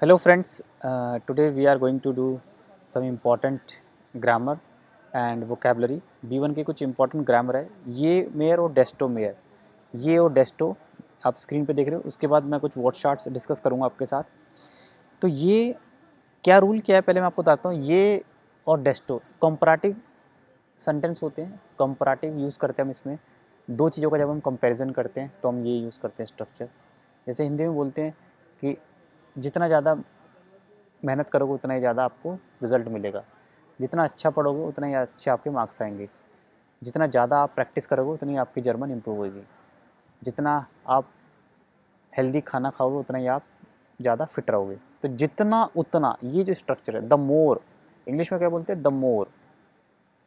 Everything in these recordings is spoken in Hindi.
Hello friends, today we are going to do some important grammar and vocabulary. B1 के कुछ important grammar है. ये मेयर और डेस्टो मेयर, ये और डेस्टो आप स्क्रीन पे देख रहे हो. उसके बाद मैं कुछ वर्ड शार्ट्स डिस्कस करूँगा आपके साथ. तो ये क्या रूल क्या है पहले मैं आपको बताता हूँ. ये और डेस्टो कंपैरेटिव सेंटेंस होते हैं. कंपैरेटिव यूज़ करते हैं हम इसमें. दो चीज़ों का जब हम कंपैरिजन करते हैं तो हम ये यूज़ करते हैं स्ट्रक्चर. जैसे हिंदी में बोलते हैं कि जितना ज़्यादा मेहनत करोगे उतना ही ज़्यादा आपको रिज़ल्ट मिलेगा. जितना अच्छा पढ़ोगे उतना ही अच्छे आपके मार्क्स आएंगे. जितना ज़्यादा आप प्रैक्टिस करोगे उतनी आपकी जर्मन इम्प्रूव होगी. जितना आप हेल्दी खाना खाओगे उतना ही आप ज़्यादा फिट रहोगे. तो जितना उतना ये जो स्ट्रक्चर है द मोर, इंग्लिश में क्या बोलते हैं द मोर,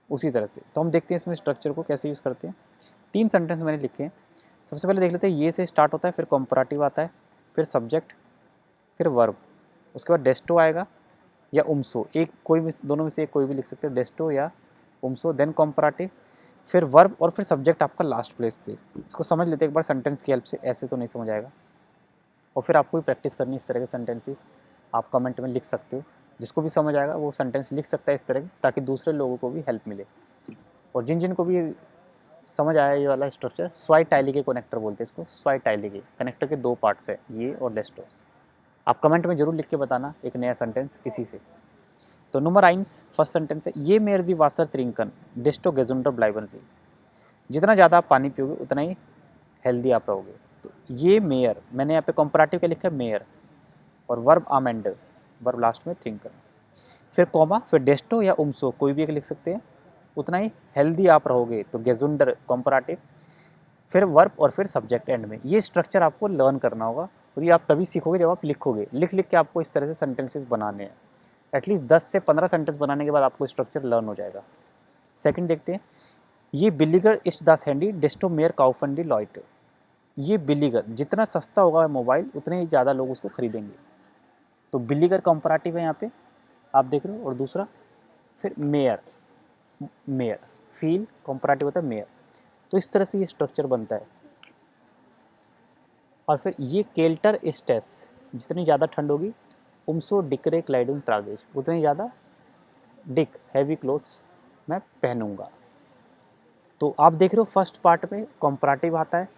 उसी तरह से. तो हम देखते हैं इसमें स्ट्रक्चर को कैसे यूज़ करते हैं. 3 सेंटेंस मैंने लिखे हैं. सबसे पहले देख लेते हैं. ये से स्टार्ट होता है, फिर कंपैरेटिव आता है, फिर सब्जेक्ट, फिर वर्ब. उसके बाद डेस्टो आएगा या उम्सो, एक कोई भी दोनों में से एक कोई भी लिख सकते हो, डेस्टो या उम्सो. देन कंपैरेटिव, फिर वर्ब और फिर सब्जेक्ट आपका लास्ट प्लेस पे. इसको समझ लेते हैं एक बार सेंटेंस की हेल्प से, ऐसे तो नहीं समझ आएगा. और फिर आपको भी प्रैक्टिस करनी इस तरह के सेंटेंसेस. आप कमेंट में लिख सकते हो. जिसको भी समझ आएगा वो सेंटेंस लिख सकता है इस तरह के, ताकि दूसरे लोगों को भी हेल्प मिले. और जिन जिन को भी समझ आया ये वाला स्ट्रक्चर, स्वाई टाइली के कनेक्टर बोलते हैं इसको. स्वाई टाइली के कनेक्टर के 2 पार्ट्स है, ये और डेस्टो. आप कमेंट में जरूर लिख के बताना एक नया सेंटेंस इसी से. तो नंबर 1 फर्स्ट सेंटेंस है, ये मेयर जी वासर त्रिंकन डेस्टो गेजुंडर ब्लाइबन जी. जितना ज़्यादा आप पानी पियोगे उतना ही हेल्दी आप रहोगे. तो ये मेयर मैंने यहाँ पे कंपैरेटिव क्या लिखा है, मेयर. और वर्ब आमेंडर, वर्ब लास्ट में त्रिंकन. फिर कॉमा, फिर डेस्टो या उम्सो कोई भी एक लिख सकते हैं. उतना ही हेल्दी आप रहोगे, तो गेजुंडर कंपैरेटिव, फिर वर्ब और फिर सब्जेक्ट एंड में. ये स्ट्रक्चर आपको लर्न करना होगा. और ये आप तभी सीखोगे जब आप लिखोगे. लिख लिख के आपको इस तरह से सेंटेंसेस बनाने हैं. एटलीस्ट 10 से 15 सेंटेंस बनाने के बाद आपको स्ट्रक्चर लर्न हो जाएगा. सेकंड देखते हैं, ये बिलीगर इस्ट दास हैंडी डेस्टो मेयर काउफंडी लॉइट. ये बिलीगर, जितना सस्ता होगा मोबाइल उतने ही ज़्यादा लोग उसको खरीदेंगे. तो बिलीगर कंपैरेटिव है यहाँ पे, आप देख रहे हो. और दूसरा फिर मेयर, मेयर फील कंपैरेटिव होता है मेयर. तो इस तरह से ये स्ट्रक्चर बनता है. और फिर ये केल्टर स्टेस, जितनी ज़्यादा ठंड होगी, उमसो डिकरे क्लाइडुन ट्रागेज, उतनी ज़्यादा डिक हैवी क्लोथ्स मैं पहनूंगा. तो आप देख रहे हो फर्स्ट पार्ट में कंपैरेटिव आता है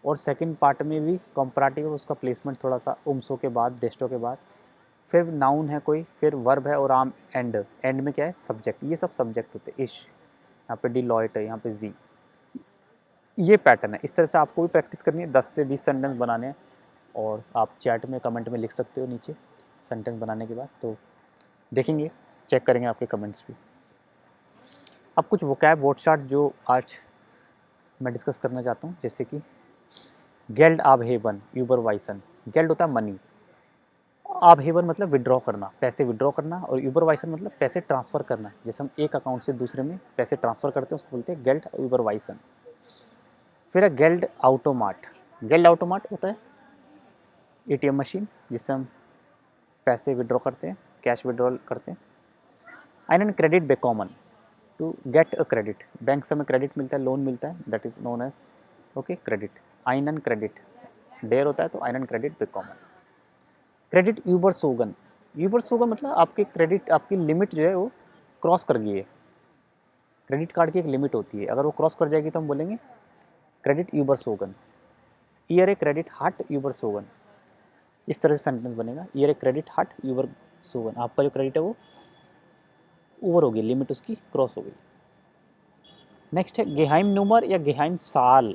और सेकंड पार्ट में भी कंपैरेटिव है. उसका प्लेसमेंट थोड़ा सा उमसो के बाद, डेस्टो के बाद. फिर नाउन है कोई, फिर वर्ब है और आम एंड. एंड में क्या है, सब्जेक्ट. ये सब सब्जेक्ट होते हैं. इश, यहाँ पे डिलॉयट है, यहाँ पे जी. ये पैटर्न है. इस तरह से आपको भी प्रैक्टिस करनी है. 10 से 20 सेंटेंस बनाने हैं. और आप चैट में कमेंट में लिख सकते हो नीचे सेंटेंस बनाने के बाद. तो देखेंगे, चेक करेंगे आपके कमेंट्स भी. अब कुछ वोकैब वर्ड चार्ट जो आज मैं डिस्कस करना चाहता हूँ. जैसे कि गेल्ड आब हेवन यूबर वाइसन. गेल्ड होता है मनी, आब हेवन मतलब विड्रॉ करना, पैसे विड्रॉ करना. और यूबर वाइसन मतलब पैसे ट्रांसफ़र करना. जैसे हम एक अकाउंट से दूसरे में पैसे ट्रांसफ़र करते हैं उसको बोलते हैं गेल्ड यूबर वाइसन. फिर है गेल्ड ऑटोमाट. गेल्ड ऑटोमाट होता है एटीएम मशीन जिससे हम पैसे विड्रॉ करते हैं, कैश विड्रॉल करते हैं. आइन क्रेडिट बेकॉमन, to get a credit. Bank से हमें क्रेडिट मिलता है, लोन मिलता है, that is known as okay credit. आइन क्रेडिट डेयर होता है, तो आइन क्रेडिट बेकॉमन. क्रेडिट यूबर सोगन. यूबर सोगन मतलब आपके क्रेडिट, आपकी लिमिट जो है वो क्रॉस कर गई है. क्रेडिट कार्ड की एक लिमिट होती है, अगर वो क्रॉस कर जाएगी तो हम बोलेंगे क्रेडिट यूबर सोगन. Year a credit heart Uber सोगन. इस तरह से सेंटेंस बनेगा. Year a credit heart Uber सोगन. आपका जो क्रेडिट है वो ओवर हो गई, लिमिट उसकी क्रॉस हो गई. नेक्स्ट है गेहाइम नंबर या गेहाइम साल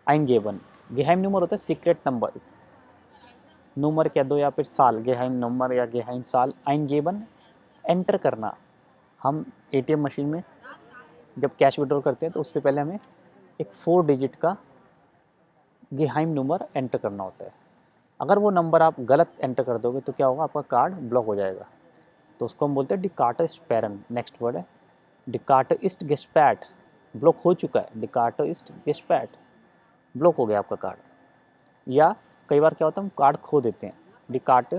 आइनगेबन. गेहाइम नंबर होता है सीक्रेट नंबर्स. नंबर कह दो या फिर साल, गेहाइम नंबर या गेहाइम साल. आइनगेबन एंटर करना. हम एटीएम मशीन में जब कैश विड्रॉ करते हैं तो उससे पहले हमें एक 4 डिजिट का गेहाइम नंबर एंटर करना होता है. अगर वो नंबर आप गलत एंटर कर दोगे तो क्या होगा, आपका कार्ड ब्लॉक हो जाएगा. तो उसको हम बोलते हैं डिकार्ट स्पैरन. नेक्स्ट वर्ड है डिकार्ट इस्ट गेस्पैट. ब्लॉक हो चुका है, डिकार्ट इस्ट गेस्पैट, ब्लॉक हो गया आपका कार्ड. या कई बार क्या होता है हम कार्ड खो देते हैं. डिकार्ट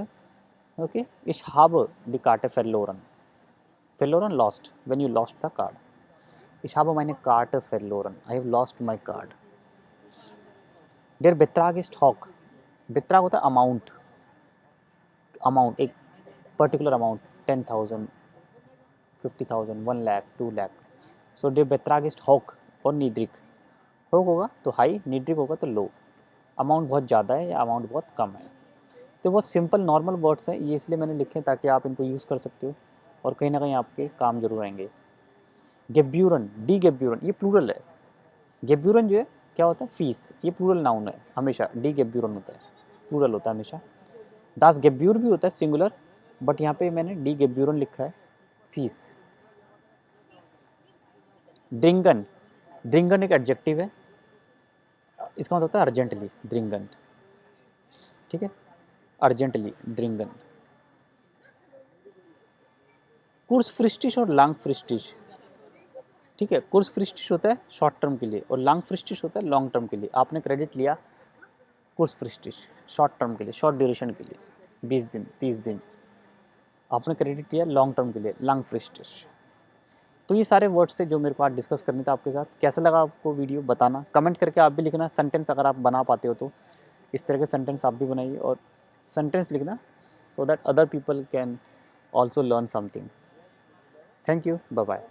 ओके इस हाब डिकार्ट फेलोरन. फेलोरन lost, when you lost the card. इस हाब माइने कार्ट फेलोरन, I have lost my card. देयर बेत्राग इस्ट हॉक. बेत्राग होता है अमाउंट. अमाउंट, एक particular amount, 10,000, 50,000, 1 lakh, 2 lakh. So डे बेत्राग इज हॉक और निद्रिक. हॉक होगा तो हाई, निद्रिक होगा तो लो. अमाउंट बहुत ज़्यादा है या अमाउंट बहुत कम है. तो बहुत सिंपल नॉर्मल वर्ड्स हैं ये, इसलिए मैंने लिखे ताकि आप इनको यूज़ कर सकते हो और कहीं ना कहीं आपके काम जरूर आएंगे. गेब्यूरन, डी गेब्यूरन, ये प्लूरल है. गेब्यूरन जो है क्या होता है, फीस, ये प्लूरल नाउन है हमेशा. डी गेब्यूरन होता है, प्लूरल होता है हमेशा. दास गेब्यूर भी होता है सिंगुलर, बट यहाँ पे मैंने डी गेब्यूरन लिखा है, फीस. द्रिंगन, द्रिंगन एक एडजेक्टिव है, इसका मतलब होता है अर्जेंटली. द्रिंगन, ठीक है, अर्जेंटली द्रिंगन. कुर्स फ्रिस्टिश और लॉन्ग फ्रिस्टिश, ठीक है. कुर्स फ्रिस्टिश होता है शॉर्ट टर्म के लिए और लॉन्ग फ्रिस्टिश होता है लॉन्ग टर्म के लिए. आपने क्रेडिट लिया कुर्स फ्रिस्टिश शॉर्ट टर्म के लिए, शॉर्ट ड्यूरेशन के लिए, 20 दिन 30 दिन. आपने क्रेडिट लिया लॉन्ग टर्म के लिए, लॉन्ग फ्रिस्टिश. तो ये सारे वर्ड्स थे जो मेरे को आज डिस्कस करने थे आपके साथ. कैसा लगा आपको वीडियो बताना, कमेंट करके आप भी लिखना. सेंटेंस अगर आप बना पाते हो तो इस तरह के सेंटेंस आप भी बनाइए और सेंटेंस लिखना, so that other people can also learn something. Thank you, bye bye.